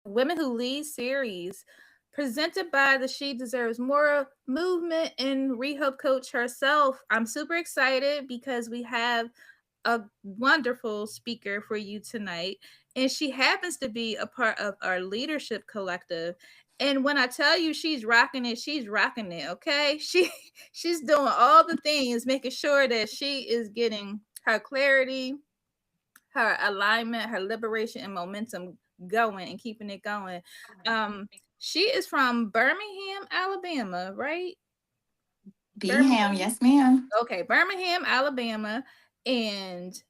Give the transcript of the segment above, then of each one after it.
Women Who Lead series presented by the She Deserves More movement and ReHope coach herself. I'm super excited because we have a wonderful speaker for you tonight, and she happens to be a part of our leadership collective. And when I tell you she's rocking it, she's rocking it. Okay, she's doing all the things, making sure that she is getting her clarity, her alignment, her liberation, and momentum going and keeping it going. Um, she is from Birmingham, Alabama, right? Bingham, Birmingham. yes, ma'am. Okay, Birmingham, Alabama, and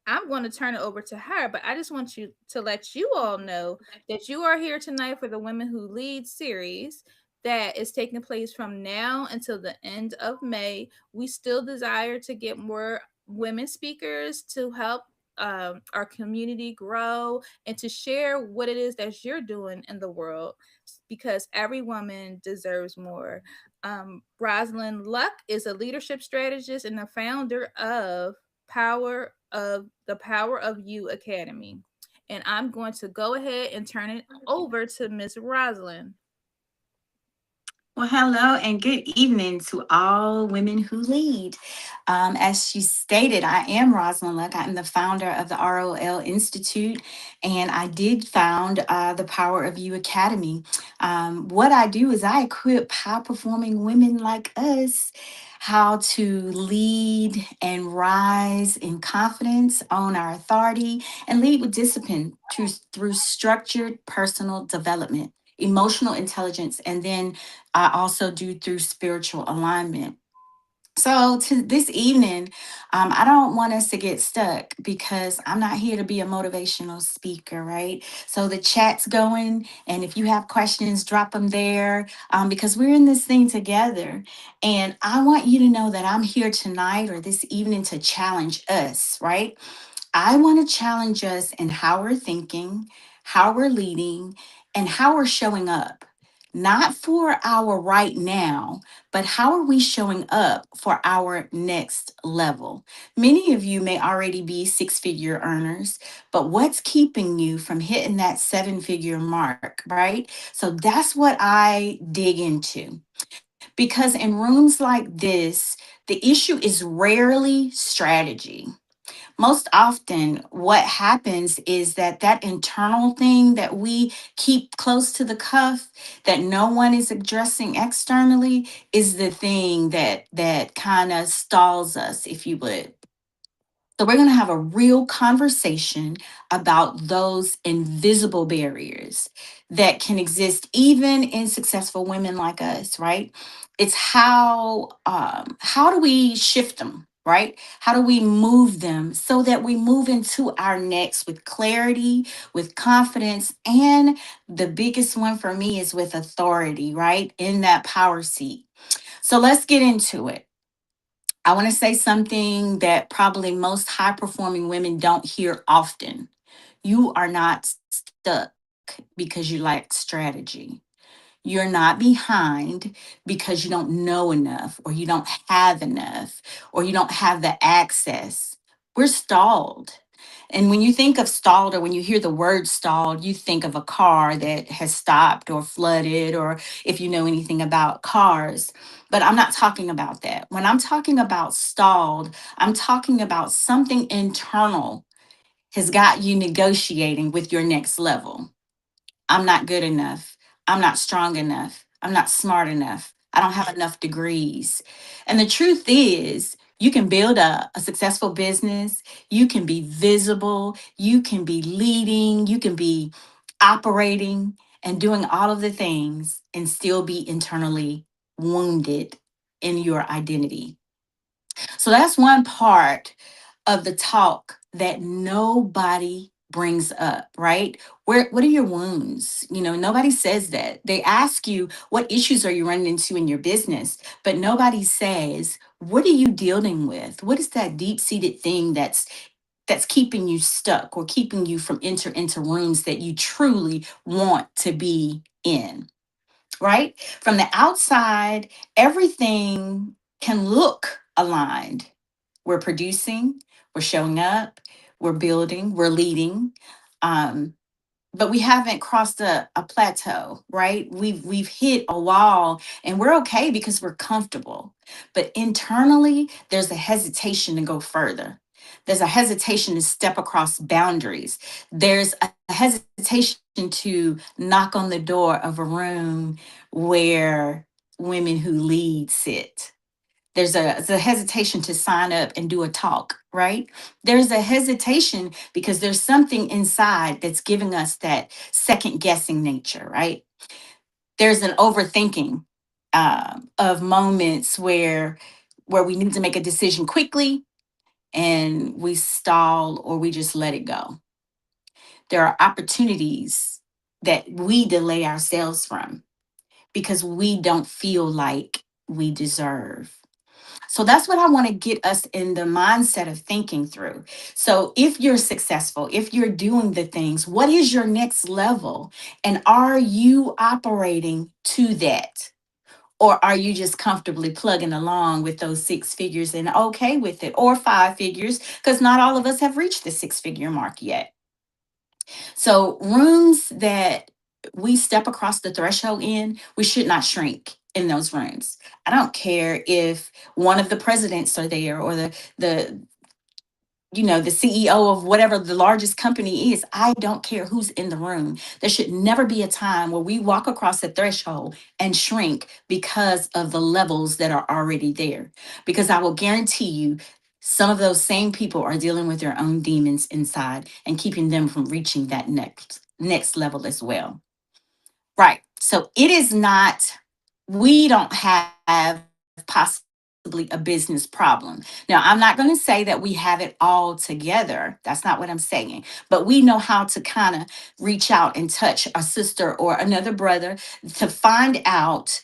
I'm going to turn it over to her, but I just want you to let you all know that you are here tonight for the Women Who Lead series that is taking place from now until the end of May. We still desire to get more women speakers to help our community grow and to share what it is that you're doing in the world because every woman deserves more. Rozlan Luck is a leadership strategist and the founder of Power of You Academy. And I'm going to go ahead and turn it over to Miss Rosalind. Well, hello and good evening to all women who lead. As she stated, I am Rozlan Luck. I'm the founder of the ROL Institute, and I did found the Power of You Academy. What I do is I equip high performing women like us how to lead and rise in confidence, own our authority, and lead with discipline through structured personal development, emotional intelligence, and then I also do through spiritual alignment. So, to this evening, I don't want us to get stuck because I'm not here to be a motivational speaker, right? So, the chat's going, and if you have questions, drop them there because we're in this thing together. And I want you to know that I'm here tonight or this evening to challenge us, right? I want to challenge us in how we're thinking, how we're leading, and how we're showing up. Not for our right now, but how are we showing up for our next level? Many of you may already be six-figure earners, but what's keeping you from hitting that seven-figure mark, right? So that's what I dig into. Because in rooms like this, the issue is rarely strategy. Most often what happens is that internal thing that we keep close to the cuff that no one is addressing externally is the thing that kind of stalls us, if you would. So we're going to have a real conversation about those invisible barriers that can exist even in successful women like us, right? It's how do we shift them, right? How do we move them so that we move into our next with clarity, with confidence, and the biggest one for me is with authority, right? In that power seat. So let's get into it. I want to say something that probably most high performing women don't hear often. You are not stuck because you lack strategy. You're not behind because you don't know enough, or you don't have enough, or you don't have the access. We're stalled. And when you think of stalled, or when you hear the word stalled, you think of a car that has stopped or flooded, or if you know anything about cars. But I'm not talking about that. When I'm talking about stalled, I'm talking about something internal has got you negotiating with your next level. I'm not good enough. I'm not strong enough. I'm not smart enough. I don't have enough degrees. And the truth is, you can build a successful business. You can be visible. You can be leading. You can be operating and doing all of the things and still be internally wounded in your identity. So that's one part of the talk that nobody brings up, right? What are your wounds? You know, nobody says that. They ask you what issues are you running into in your business, but nobody says, what are you dealing with? What is that deep-seated thing that's keeping you stuck or keeping you from enter into rooms that you truly want to be in, right? From the outside, everything can look aligned. We're producing, we're showing up, we're building, we're leading. Um, but we haven't crossed a plateau, right? We've hit a wall and we're okay because we're comfortable. But internally, there's a hesitation to go further. There's a hesitation to step across boundaries. There's a hesitation to knock on the door of a room where women who lead sit. There's a hesitation to sign up and do a talk, right? There's a hesitation because there's something inside that's giving us that second guessing nature, right? There's an overthinking of moments where we need to make a decision quickly and we stall or we just let it go. There are opportunities that we delay ourselves from because we don't feel like we deserve. So that's what I want to get us in the mindset of thinking through. So if you're successful, if you're doing the things, what is your next level? And are you operating to that? Or are you just comfortably plugging along with those six figures and okay with it? Or five figures, because not all of us have reached the six-figure mark yet. So, rooms that we step across the threshold in, we should not shrink in those rooms. I don't care if one of the presidents are there or the the CEO of whatever the largest company is. I don't care who's in the room. There should never be a time where we walk across the threshold and shrink because of the levels that are already there. Because I will guarantee you, some of those same people are dealing with their own demons inside and keeping them from reaching that next level as well. Right. So it is not, we don't have possibly a business problem. Now, I'm not going to say that we have it all together. That's not what I'm saying. But we know how to kind of reach out and touch a sister or another brother to find out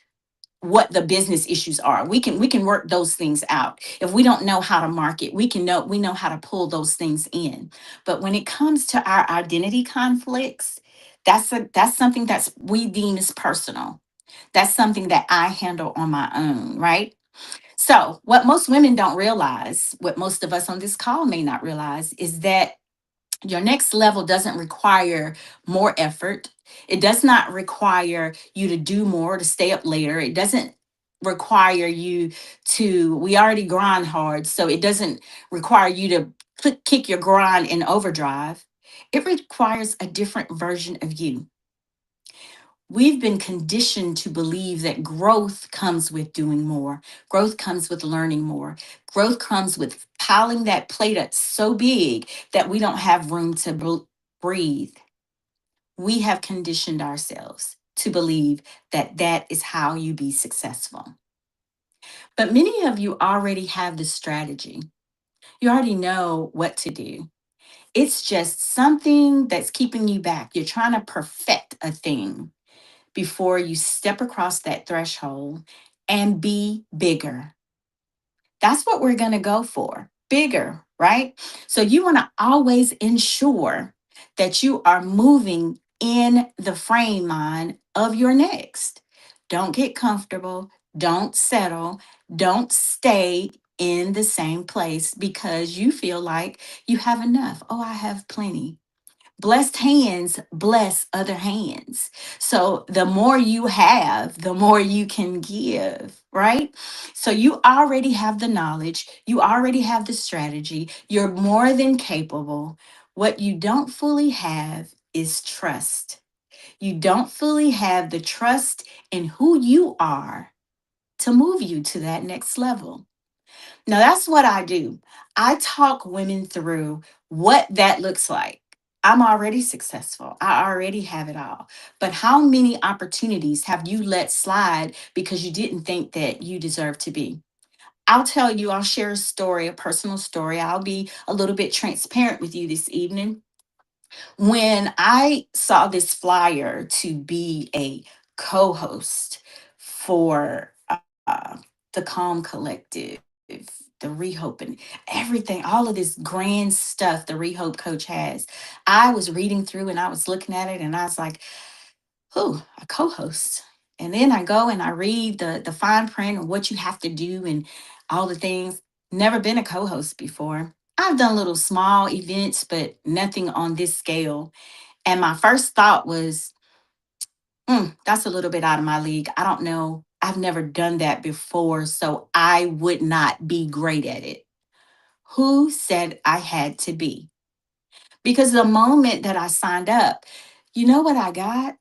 what the business issues are. We can work those things out. If we don't know how to market, we know how to pull those things in. But when it comes to our identity conflicts, that's something that's we deem as personal. That's something that I handle on my own, right? So, what most women don't realize, what most of us on this call may not realize, is that your next level doesn't require more effort. It does not require you to do more, to stay up later. It doesn't require you to, we already grind hard, so it doesn't require you to kick your grind in overdrive. It requires a different version of you. We've been conditioned to believe that growth comes with doing more. Growth comes with learning more. Growth comes with piling that plate up so big that we don't have room to breathe. We have conditioned ourselves to believe that that is how you be successful. But many of you already have the strategy. You already know what to do. It's just something that's keeping you back. You're trying to perfect a thing before you step across that threshold and be bigger. That's what we're going to go for, bigger, right? So you want to always ensure that you are moving in the frame mind of your next. Don't get comfortable. Don't settle. Don't stay in the same place because you feel like you have enough. Oh, I have plenty. Blessed hands bless other hands. So the more you have, the more you can give, right? So you already have the knowledge, you already have the strategy, you're more than capable. What you don't fully have is trust. You don't fully have the trust in who you are to move you to that next level. Now, that's what I do. I talk women through what that looks like. I'm already successful. I already have it all. But how many opportunities have you let slide because you didn't think that you deserved to be? I'll tell you, I'll share a story, a personal story. I'll be a little bit transparent with you this evening. When I saw this flyer to be a co host for the C.A.L.M Collective, the ReHope, and everything, all of this grand stuff the ReHope coach has, I was reading through and I was looking at it and I was like, oh, a co host. And then I go and I read the fine print of what you have to do and all the things. Never been a co host before. I've done little small events, but nothing on this scale. And my first thought was, that's a little bit out of my league. I don't know. I've never done that before, so I would not be great at it. Who said I had to be? Because the moment that I signed up, you know what I got?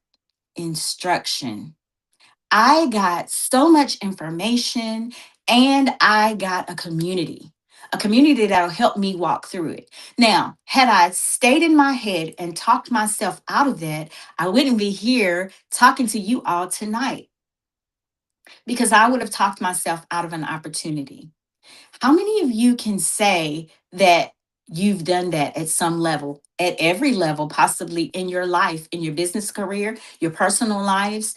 Instruction. I got so much information, and I got a community that'll help me walk through it. Now, had I stayed in my head and talked myself out of that, I wouldn't be here talking to you all tonight because I would have talked myself out of an opportunity. How many of you can say that you've done that at some level, at every level, possibly in your life, in your business career, your personal lives?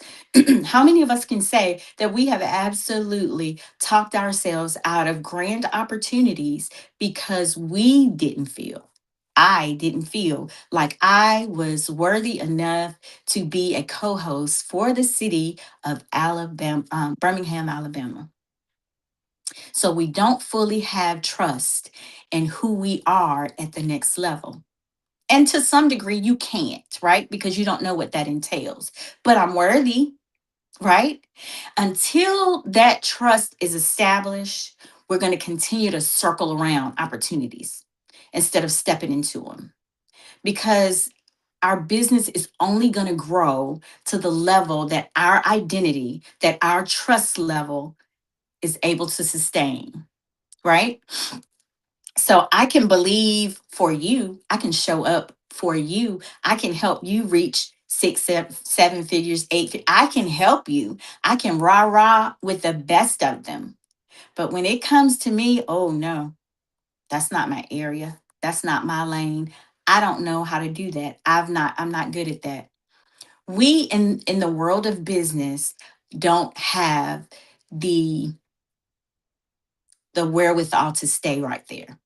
How many of us can say that we have absolutely talked ourselves out of grand opportunities because I didn't feel like I was worthy enough to be a co host for the city of Alabama, Birmingham, Alabama. So we don't fully have trust in who we are at the next level. And to some degree, you can't, right? Because you don't know what that entails. But I'm worthy, right? Until that trust is established, we're going to continue to circle around opportunities instead of stepping into them. Because our business is only going to grow to the level that our identity, that our trust level is able to sustain, right? So I can believe for you, I can show up for you, I can help you reach six, seven figures, I can help you. I can rah rah with the best of them. But when it comes to me, oh no, that's not my area. That's not my lane. I don't know how to do that. I'm not good at that. We in the world of business don't have the the wherewithal to stay right there.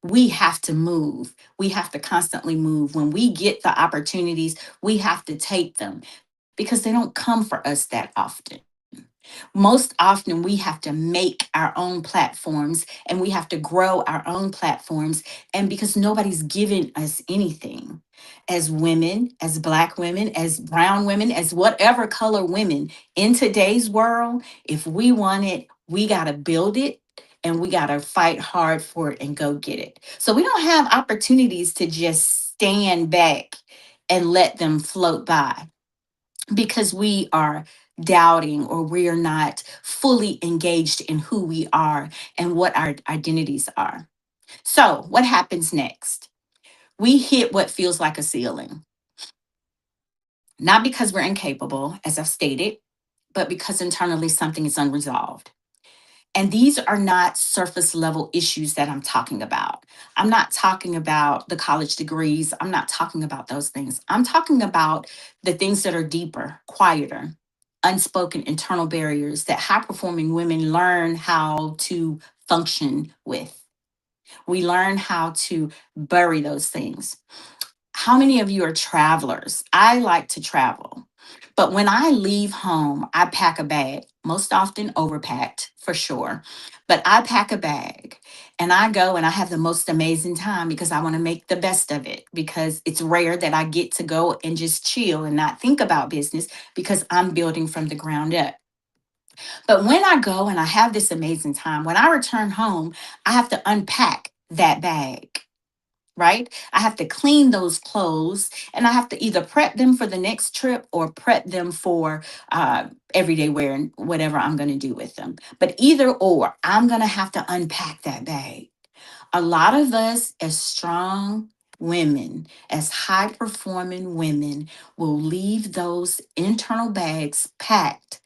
We have to move. We have to constantly move. When we get the opportunities, we have to take them because they don't come for us that often. Most often, we have to make our own platforms and we have to grow our own platforms. And because nobody's giving us anything as women, as Black women, as brown women, as whatever color women in today's world, if we want it, we got to build it and we got to fight hard for it and go get it. So we don't have opportunities to just stand back and let them float by because we are doubting or we are not fully engaged in who we are and what our identities are. So, what happens next? We hit what feels like a ceiling, not because we're incapable, as I've stated, but because internally something is unresolved. And these are not surface level issues that I'm talking about. I'm not talking about the college degrees. I'm not talking about those things. I'm talking about the things that are deeper, quieter, unspoken internal barriers that high performing women learn how to function with. We learn how to bury those things. How many of you are travelers? I like to travel. But when I leave home, I pack a bag, most often overpacked for sure. But I pack a bag and I go and I have the most amazing time because I want to make the best of it because it's rare that I get to go and just chill and not think about business because I'm building from the ground up. But when I go and I have this amazing time, when I return home, I have to unpack that bag, right? I have to clean those clothes and I have to either prep them for the next trip or prep them for everyday wear and whatever I'm going to do with them. But either or, I'm going to have to unpack that bag. A lot of us, as strong women, as high performing women, will leave those internal bags packed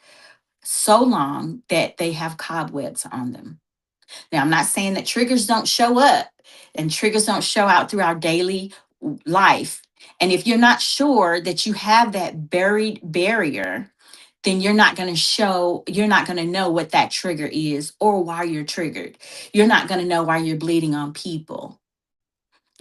so long that they have cobwebs on them. Now, I'm not saying that triggers don't show up and triggers don't show out through our daily life. And if you're not sure that you have that buried barrier, then you're not going to know what that trigger is or why you're triggered. You're not going to know why you're bleeding on people.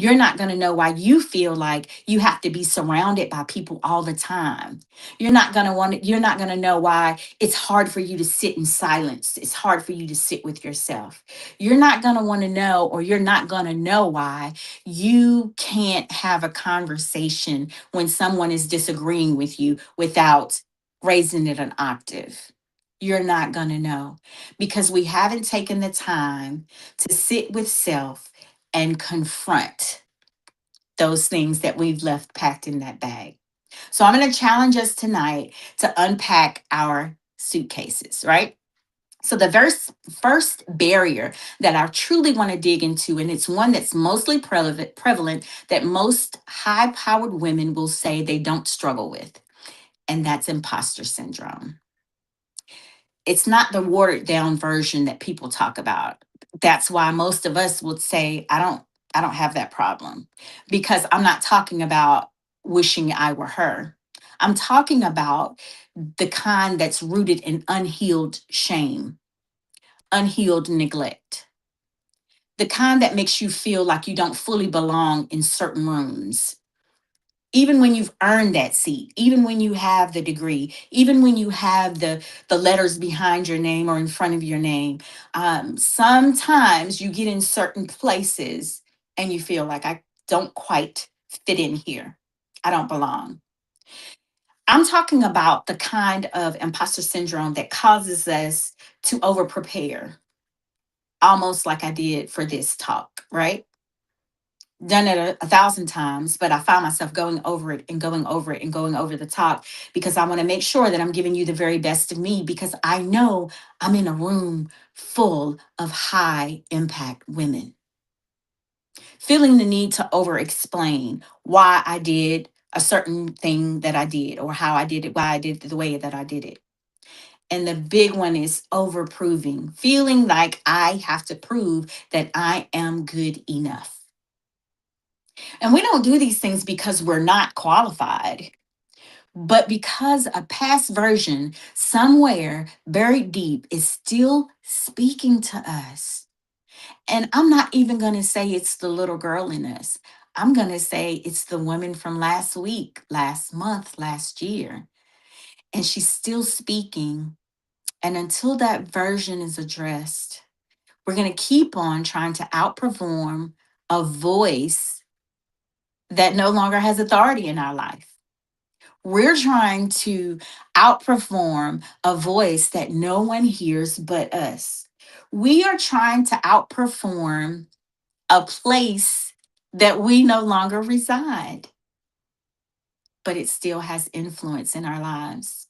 You're not going to know why you feel like you have to be surrounded by people all the time. You're not going to know why it's hard for you to sit in silence. It's hard for you to sit with yourself. You're not going to want to know, or you're not going to know why you can't have a conversation when someone is disagreeing with you without raising it an octave. You're not going to know because we haven't taken the time to sit with self and confront those things that we've left packed in that bag. So I'm going to challenge us tonight to unpack our suitcases, right? So the first barrier that I truly want to dig into, and it's one that's mostly prevalent that most high-powered women will say they don't struggle with, and that's imposter syndrome. It's not the watered down version that people talk about. That's why most of us would say I don't have that problem, because I'm not talking about wishing I were her. I'm talking about the kind that's rooted in unhealed shame, unhealed neglect, the kind that makes you feel like you don't fully belong in certain rooms, even when you've earned that seat, even when you have the degree, even when you have the letters behind your name or in front of your name. Sometimes you get in certain places and you feel like I don't quite fit in here. I don't belong. I'm talking about the kind of imposter syndrome that causes us to over prepare, almost like I did for this talk, right? Done it a thousand times, but I found myself going over it and going over it and going over the top because I want to make sure that I'm giving you the very best of me, because I know I'm in a room full of high impact women. Feeling the need to over explain why I did a certain thing that I did, or how I did it, why I did it the way that I did it. And the big one is over proving, feeling like I have to prove that I am good enough. And we don't do these things because we're not qualified, but because a past version somewhere buried deep is still speaking to us. And I'm not even going to say it's the little girl in us. I'm going to say it's the woman from last week, last month, last year. And she's still speaking. And until that version is addressed, we're going to keep on trying to outperform a voice that no longer has authority in our life. We're trying to outperform a voice that no one hears but us. We are trying to outperform a place that we no longer reside, but it still has influence in our lives.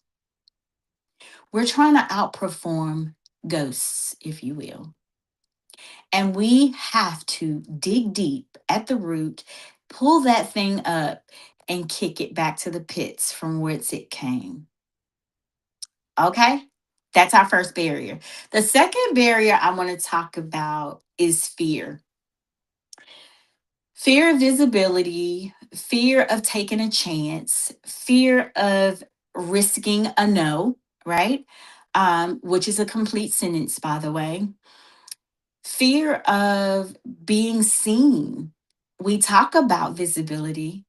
We're trying to outperform ghosts, if you will. And we have to dig deep at the root, pull that thing up, and kick it back to the pits from whence it came. Okay? That's our first barrier. The second barrier I want to talk about is fear. Fear of visibility, fear of taking a chance, fear of risking a no, right? Which is a complete sentence, by the way. Fear of being seen. We talk about visibility,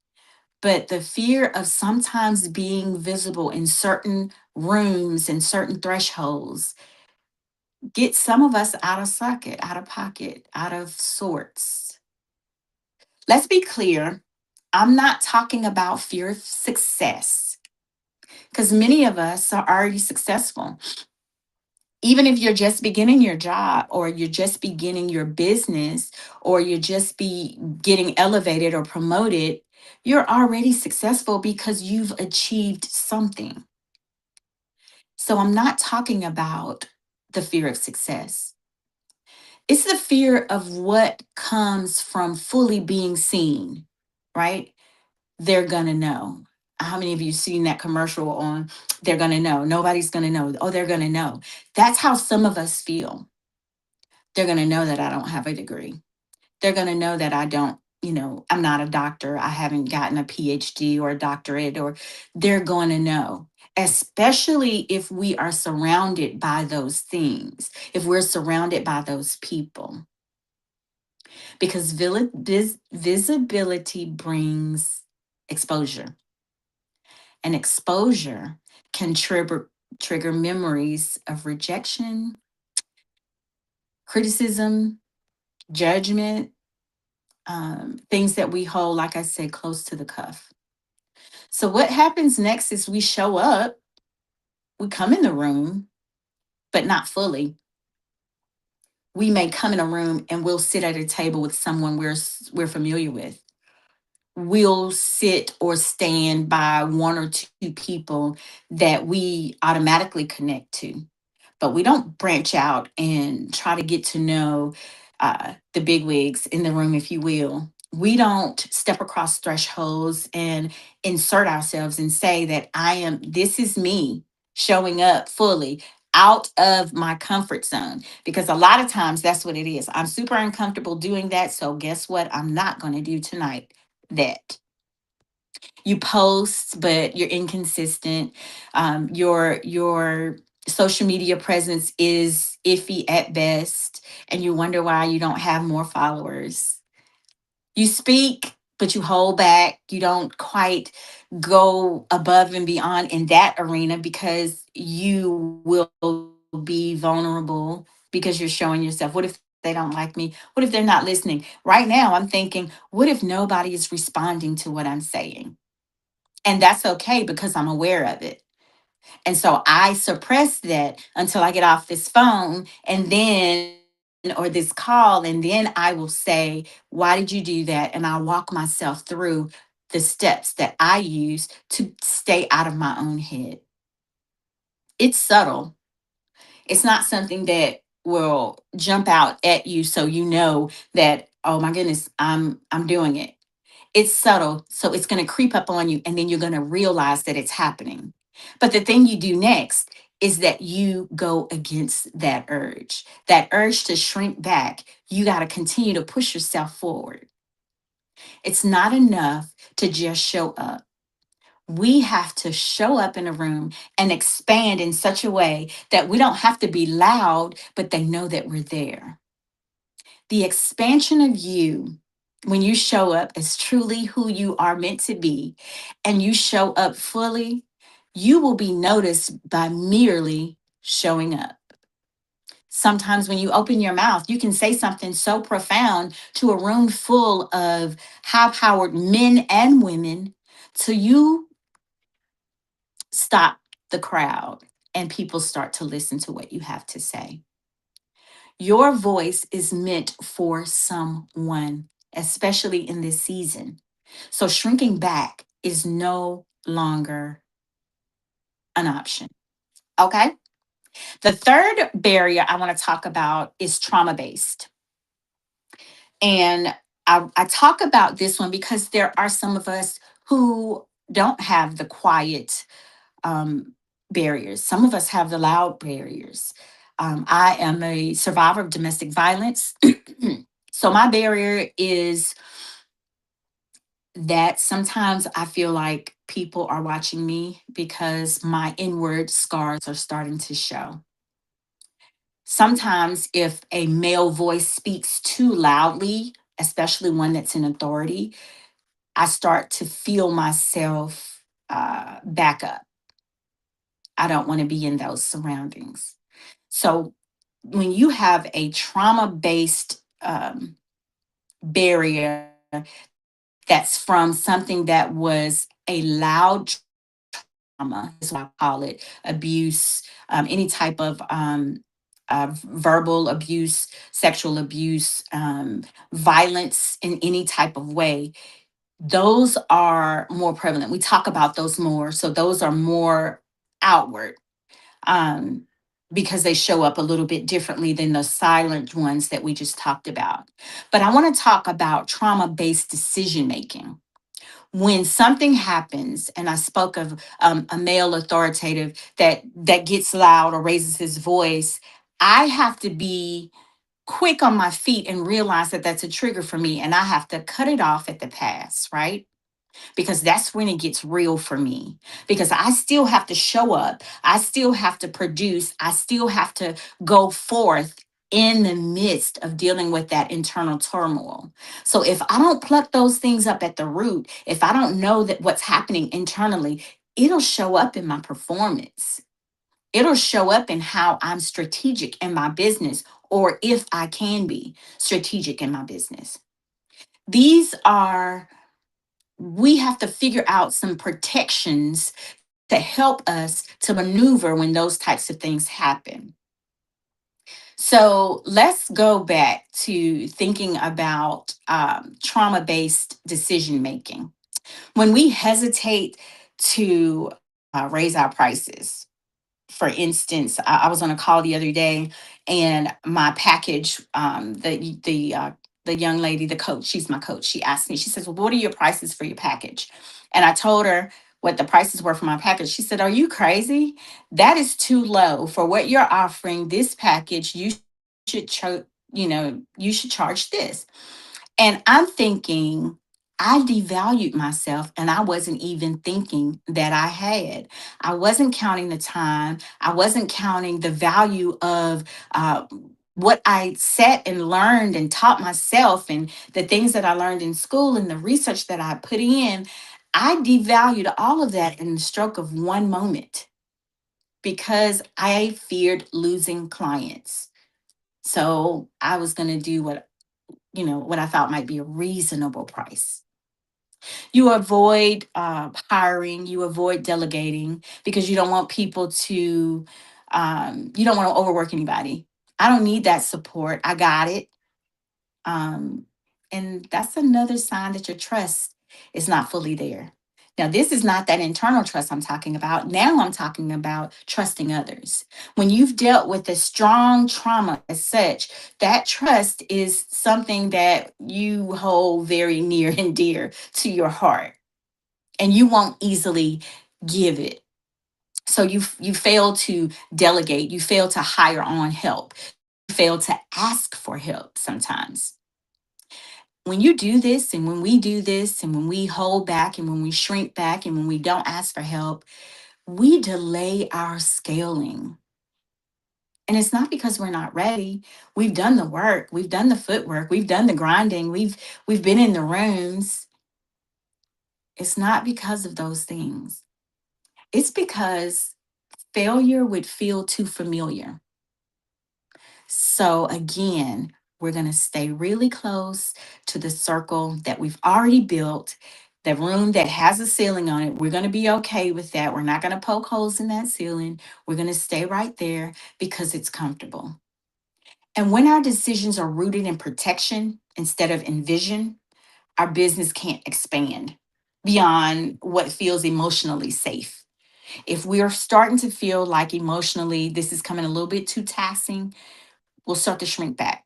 but the fear of sometimes being visible in certain rooms and certain thresholds get some of us out of socket, out of pocket, out of sorts. Let's be clear. I'm not talking about fear of success, because many of us are already successful. Even if you're just beginning your job, or you're just beginning your business, or you're just be getting elevated or promoted, you're already successful because you've achieved something. So I'm not talking about the fear of success. It's the fear of what comes from fully being seen, right? They're gonna know. How many of you seen that commercial on they're gonna know? Nobody's gonna know. Oh, they're gonna know. That's how some of us feel. They're gonna know that I don't have a degree. They're gonna know that I don't, I'm not a doctor. I haven't gotten a PhD or a doctorate, or they're gonna know. Especially if we are surrounded by those things, if we're surrounded by those people. because visibility brings exposure, and exposure can trigger memories of rejection, criticism, judgment, things that we hold, like I said, close to the cuff. So, what happens next is we show up, we come in the room, but not fully. We may come in a room and we'll sit at a table with someone we're familiar with. We'll sit or stand by one or two people that we automatically connect to, but we don't branch out and try to get to know the bigwigs in the room, if you will. We don't step across thresholds and insert ourselves and say that this is me showing up fully out of my comfort zone. Because a lot of times that's what it is. I'm super uncomfortable doing that. So, guess what? I'm not going to do tonight that. You post, but you're inconsistent. Your social media presence is iffy at best, and you wonder why you don't have more followers. You speak, but you hold back. You don't quite go above and beyond in that arena because you will be vulnerable because you're showing yourself. What if they don't like me? What if they're not listening? Right now, I'm thinking, what if nobody is responding to what I'm saying? And that's okay because I'm aware of it. And so I suppress that until I get off this phone and then, or this call, and then I will say, why did you do that? And I'll walk myself through the steps that I use to stay out of my own head. It's subtle. It's not something that will jump out at you so you know that, oh my goodness, I'm doing it. It's subtle, so it's going to creep up on you, and then you're going to realize that it's happening. But the thing you do next is that you go against that urge to shrink back. You got to continue to push yourself forward. It's not enough to just show up. We have to show up in a room and expand in such a way that we don't have to be loud, but they know that we're there. The expansion of you, when you show up as truly who you are meant to be and you show up fully, you will be noticed by merely showing up. Sometimes when you open your mouth, you can say something so profound to a room full of high powered men and women, till you stop the crowd and people start to listen to what you have to say. Your voice is meant for someone, especially in this season. So shrinking back is no longer an option. Okay. The third barrier I want to talk about is trauma based. And I talk about this one because there are some of us who don't have the quiet um, barriers. Some of us have the loud barriers. I am a survivor of domestic violence. So my barrier is that sometimes I feel like people are watching me because my inward scars are starting to show. Sometimes, if a male voice speaks too loudly, especially one that's in authority, I start to feel myself back up. I don't want to be in those surroundings. So, when you have a trauma based barrier that's from something that was a loud trauma, is what I call it, abuse, any type of verbal abuse, sexual abuse, violence in any type of way, those are more prevalent. We talk about those more. So those are more outward, um, because they show up a little bit differently than the silent ones that we just talked about. But I want to talk about trauma based decision making. When something happens, and I spoke of a male authoritative that gets loud or raises his voice, I have to be quick on my feet and realize that that's a trigger for me, and I have to cut it off at the pass, right? Because that's when it gets real for me. Because I still have to show up, I still have to produce, I still have to go forth in the midst of dealing with that internal turmoil. So if I don't pluck those things up at the root, if I don't know that what's happening internally, it'll show up in my performance. It'll show up in how I'm strategic in my business, or if I can be strategic in my business. These are, we have to figure out some protections to help us to maneuver when those types of things happen. So let's go back to thinking about trauma based decision making. When we hesitate to raise our prices, for instance, I was on a call the other day, and my package, the young lady, the coach, she's my coach. She asked me, she says, "Well, what are your prices for your package?" And I told her what the prices were for my package. She said, "Are you crazy? That is too low for what you're offering. This package, should, you should charge this." And I'm thinking, I devalued myself and I wasn't even thinking that I had. I wasn't counting the time. I wasn't counting the value of what I sat and learned and taught myself, and the things that I learned in school and the research that I put in. I devalued all of that in the stroke of one moment because I feared losing clients. So I was going to do what I thought might be a reasonable price. You avoid hiring, you avoid delegating because you don't want people to, you don't want to overwork anybody. I don't need that support. I got it. Um, and that's another sign that your trust is not fully there. Now, this is not that internal trust I'm talking about. Now I'm talking about trusting others. When you've dealt with a strong trauma as such, that trust is something that you hold very near and dear to your heart, and you won't easily give it. So you fail to delegate, you fail to hire on help, you fail to ask for help sometimes. When you do this, and when we do this, and when we hold back, and when we shrink back, and when we don't ask for help, we delay our scaling. And it's not because we're not ready. We've done the work, we've done the footwork, we've done the grinding, we've been in the rooms. It's not because of those things. It's because failure would feel too familiar. So again, we're going to stay really close to the circle that we've already built, the room that has a ceiling on it. We're going to be okay with that. We're not going to poke holes in that ceiling. We're going to stay right there because it's comfortable. And when our decisions are rooted in protection instead of in vision, our business can't expand beyond what feels emotionally safe. If we're starting to feel like emotionally this is coming a little bit too taxing, we'll start to shrink back.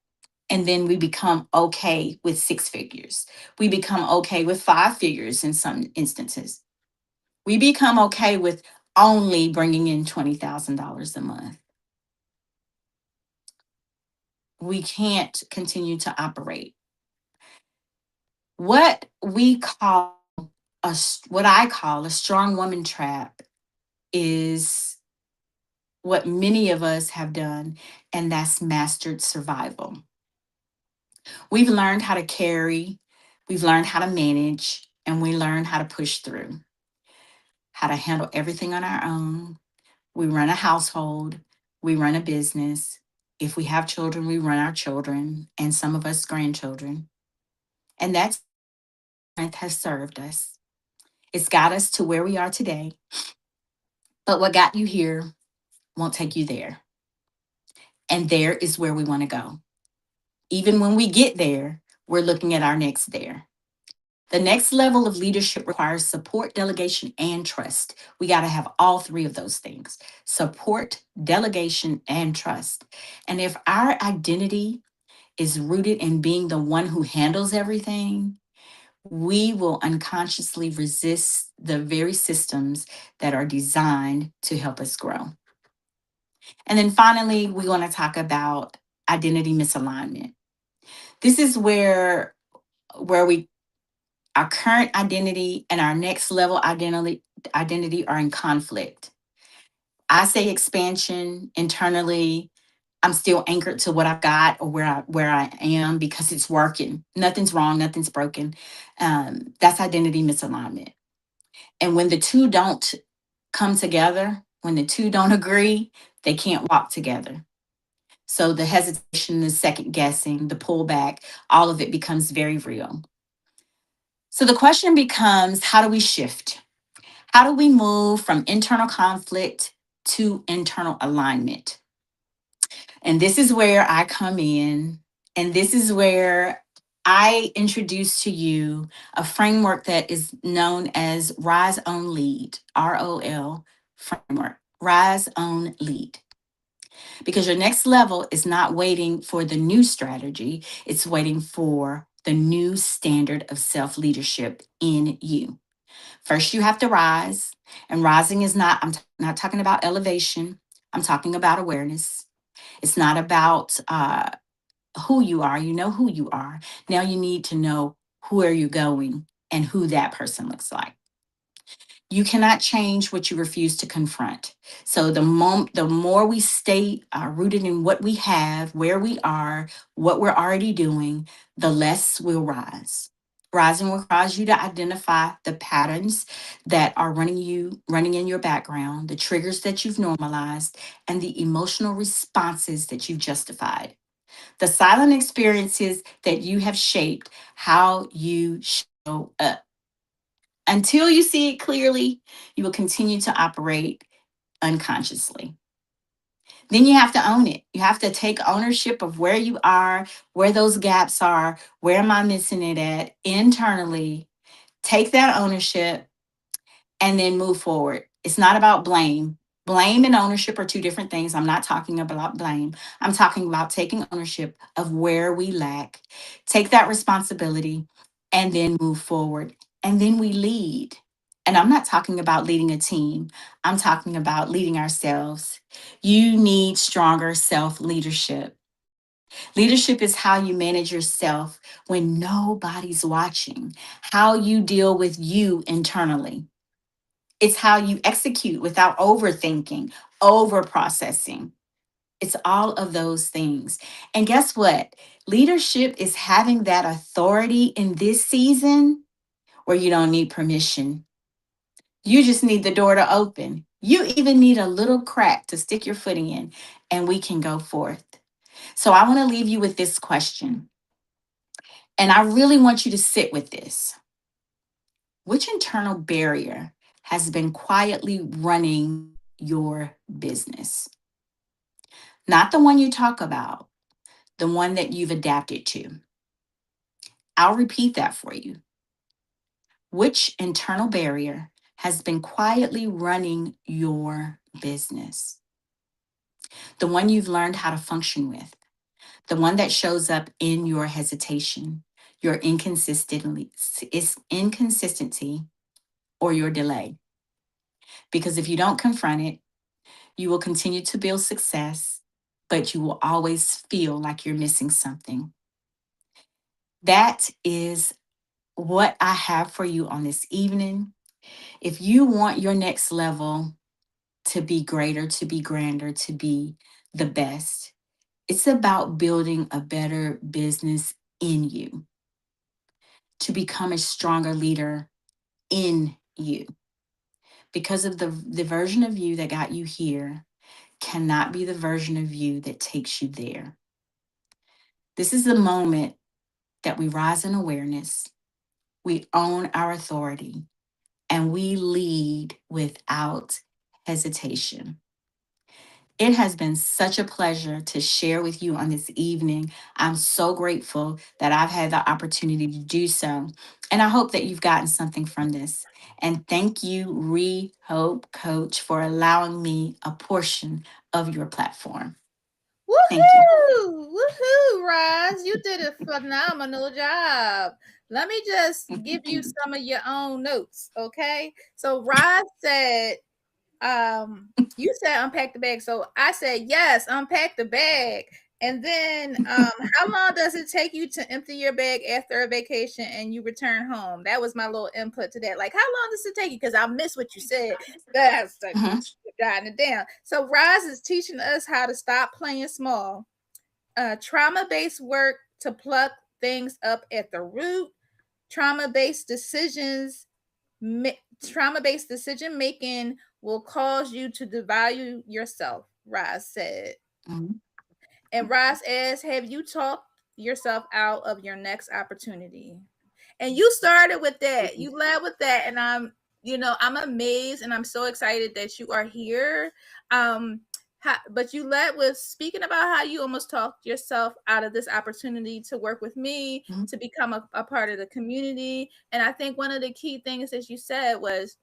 And then we become okay with six figures. We become okay with five figures in some instances. We become okay with only bringing in $20,000 a month. We can't continue to operate. What we call what I call a strong woman trap is what many of us have done, and that's mastered survival. We've learned how to carry, we've learned how to manage, and we learned how to push through, how to handle everything on our own. We run a household, we run a business. If we have children, we run our children, and some of us grandchildren. And that strength has served us. It's got us to where we are today. But what got you here won't take you there. And there is where we want to go. Even when we get there, we're looking at our next there. The next level of leadership requires support, delegation, and trust. We got to have all three of those things: support, delegation, and trust. And if our identity is rooted in being the one who handles everything, we will unconsciously resist the very systems that are designed to help us grow. And then finally, we want to talk about identity misalignment. This is where we our current identity and our next level identity are in conflict. I say expansion internally. I'm still anchored to what I've got or where I am because it's working. Nothing's wrong, nothing's broken. That's identity misalignment. And when the two don't come together, when the two don't agree, they can't walk together. So the hesitation, the second guessing, the pullback, all of it becomes very real. So the question becomes, how do we shift? How do we move from internal conflict to internal alignment? And this is where I come in. And this is where I introduce to you a framework that is known as Rise on Lead, ROL framework, Rise on Lead. Because your next level is not waiting for the new strategy, it's waiting for the new standard of self leadership in you. First, you have to rise. And rising is not, not talking about elevation, I'm talking about awareness. It's not about who you are. You know who you are. Now you need to know where you're going and who that person looks like. You cannot change what you refuse to confront. So the more we stay rooted in what we have, where we are, what we're already doing, the less we'll rise. Rising will cause you to identify the patterns that are running in your background, the triggers that you've normalized, and the emotional responses that you've justified. The silent experiences that you have shaped how you show up. Until you see it clearly, you will continue to operate unconsciously. Then you have to own it. You have to take ownership of where you are, where those gaps are, where am I missing it at internally. Take that ownership and then move forward. It's not about blame. Blame and ownership are two different things. I'm not talking about blame. I'm talking about taking ownership of where we lack, take that responsibility, and then move forward. And then we lead. And I'm not talking about leading a team, I'm talking about leading ourselves. You need stronger self leadership. Leadership is how you manage yourself when nobody's watching, how you deal with you internally. It's how you execute without overthinking, over processing. It's all of those things. And guess what? Leadership is having that authority in this season where you don't need permission. You just need the door to open. You even need a little crack to stick your foot in, and we can go forth. So I want to leave you with this question. And I really want you to sit with this. Which internal barrier has been quietly running your business? Not the one you talk about, the one that you've adapted to. I'll repeat that for you. Which internal barrier has been quietly running your business? The one you've learned how to function with, the one that shows up in your hesitation, your inconsistency, or your delay. Because if you don't confront it, you will continue to build success, but you will always feel like you're missing something. That is what I have for you on this evening. If you want your next level to be greater, to be grander, to be the best, it's about building a better business in you, to become a stronger leader in you. Because of the version of you that got you here cannot be the version of you that takes you there. This is the moment that we rise in awareness, we own our authority, and we lead without hesitation. It has been such a pleasure to share with you on this evening. I'm so grateful that I've had the opportunity to do so. And I hope that you've gotten something from this. And thank you, ReHope Coach, for allowing me a portion of your platform. Thank you. Woohoo! Woohoo, Roz. You did a phenomenal job. Let me just give you some of your own notes, okay? So Roz said, you said unpack the bag. So I said, yes, unpack the bag. And then how long does it take you to empty your bag after a vacation and you return home? That was my little input to that. Like, how long does it take you? Because I missed what you said. That's Mhm. Jotting it down. So Roz is teaching us how to stop playing small. Trauma-based work to pluck things up at the root. Trauma-based decisions, trauma-based decision making will cause you to devalue yourself, Roz said. Mhm. And Roz asks, have you talked yourself out of your next opportunity? And you started with that. You led with that. And I'm amazed and I'm so excited that you are here. But you led with speaking about how you almost talked yourself out of this opportunity to work with me, Mhm. to become a part of the community. And I think one of the key things that you said was,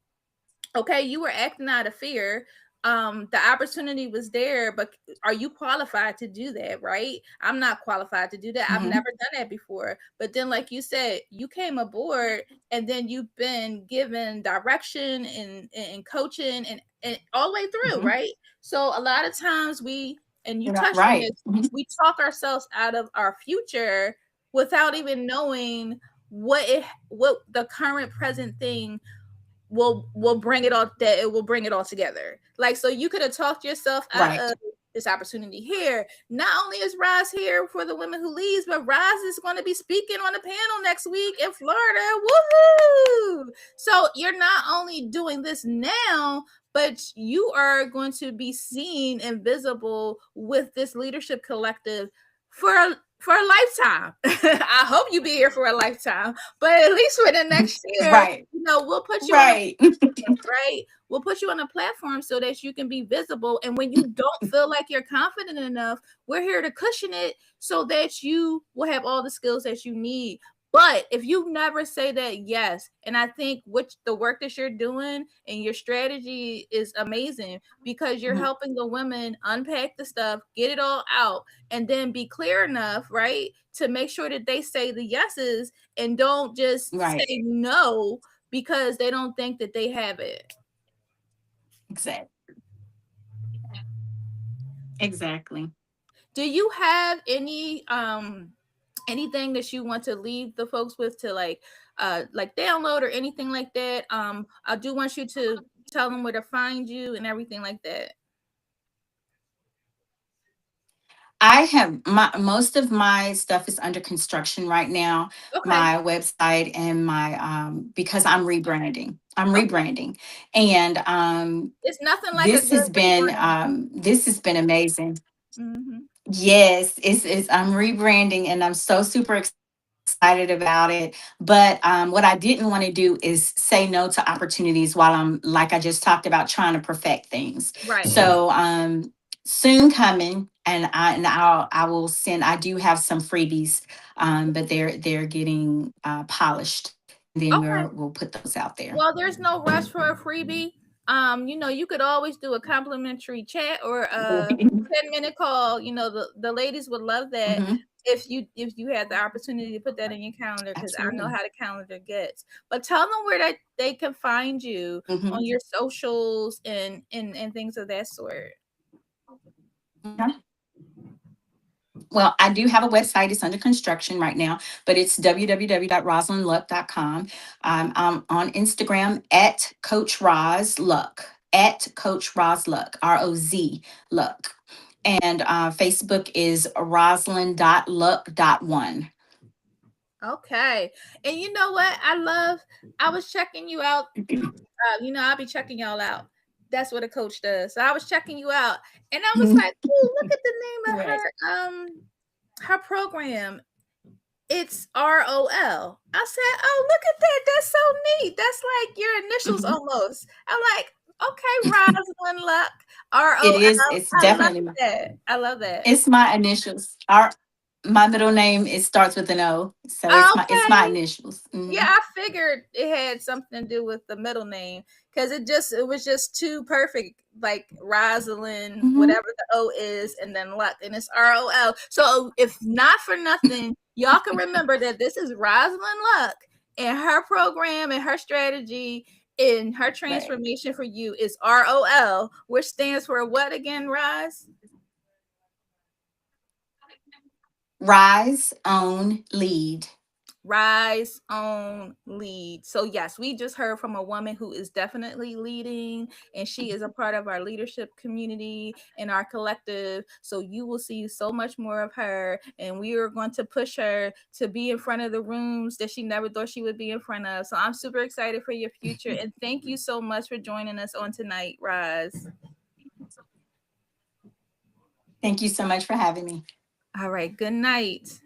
okay, you were acting out of fear. The opportunity was there, but are you qualified to do that? Right? I'm not qualified to do that. I've Mhm. never done that before. But then, like you said, you came aboard and then you've been given direction and coaching and all the way through, Mhm. right? So a lot of times and you touched on Right. this, we talk ourselves out of our future without even knowing what the current present thing will bring it all, that it will bring it all together. Like, so you could have talked yourself out Right. of this opportunity here. Not only is Roz here for the women who leads, but Roz is going to be speaking on a panel next week in Florida. Woohoo! So you're not only doing this now, but you are going to be seen and visible with this leadership collective for a lifetime. I hope you be here for a lifetime, but at least for the next year, Right. we'll put you on a Right. right? We'll put you on a platform so that you can be visible. And when you don't feel like you're confident enough, we're here to cushion it so that you will have all the skills that you need. But if you never say that yes, and I think which the work that you're doing and your strategy is amazing because you're Mhm. helping the women unpack the stuff, get it all out, and then be clear enough, right, to make sure that they say the yeses and don't just Right. say no because they don't think that they have it. Exactly. Exactly. Do you have anything that you want to leave the folks with to like download or anything like that? I do want you to tell them where to find you and everything like that. I have my most of my stuff is under construction right now. Okay. My website and my because I'm rebranding. I'm Okay. rebranding, and It's nothing like a good rebrand. this has been amazing. Hmm. Yes, it's I'm rebranding, and I'm so super excited about it. But what I didn't want to do is say no to opportunities while I'm, like I just talked about, trying to perfect things. Right. So soon coming, and I will send. I do have some freebies, but they're getting polished. Then Okay. we'll put those out there. Well, there's no rush for a freebie. You could always do a complimentary chat or a 10-minute call. The ladies would love that Mhm. if you had the opportunity to put that in your calendar because I know Absolutely. how the calendar gets. But tell them where they can find you Hmm. on your socials and things of that sort. Well, I do have a website. It's under construction right now, but it's www.rozlanluck.com. I'm on Instagram at Coach Roz Luck, at Coach Roz Luck, ROZ Luck. And Facebook is roslyn.luck.one. Okay. And you know what? I was checking you out. I'll be checking y'all out. That's what a coach does. So I was checking you out, and I was like, "Oh, look at the name of Right. her program. It's ROL." I said, "Oh, look at that. That's so neat. That's like your initials Mhm. almost." I'm like, "Okay, Rozlan Luck, It ROL." is, it's I love definitely that. I love that. it's my initials. My middle name, it starts with an O. So it's my Okay. initials. Yeah, Hmm. I figured it had something to do with the middle name because it was just too perfect, like Rosalind, Hmm. whatever the O is, and then Luck, and it's ROL. So if not for nothing, y'all can remember that this is Rosalind Luck, and her program and her strategy and her Right. transformation for you is ROL, which stands for what again, Roz? Rise, own, lead. Rise on lead. So yes, we just heard from a woman who is definitely leading, and she is a part of our leadership community and our collective. So you will see so much more of her, and we are going to push her to be in front of the rooms that she never thought she would be in front of. So I'm super excited for your future, and thank you so much for joining us on tonight, Rise. Thank you so much for having me. All right, good night.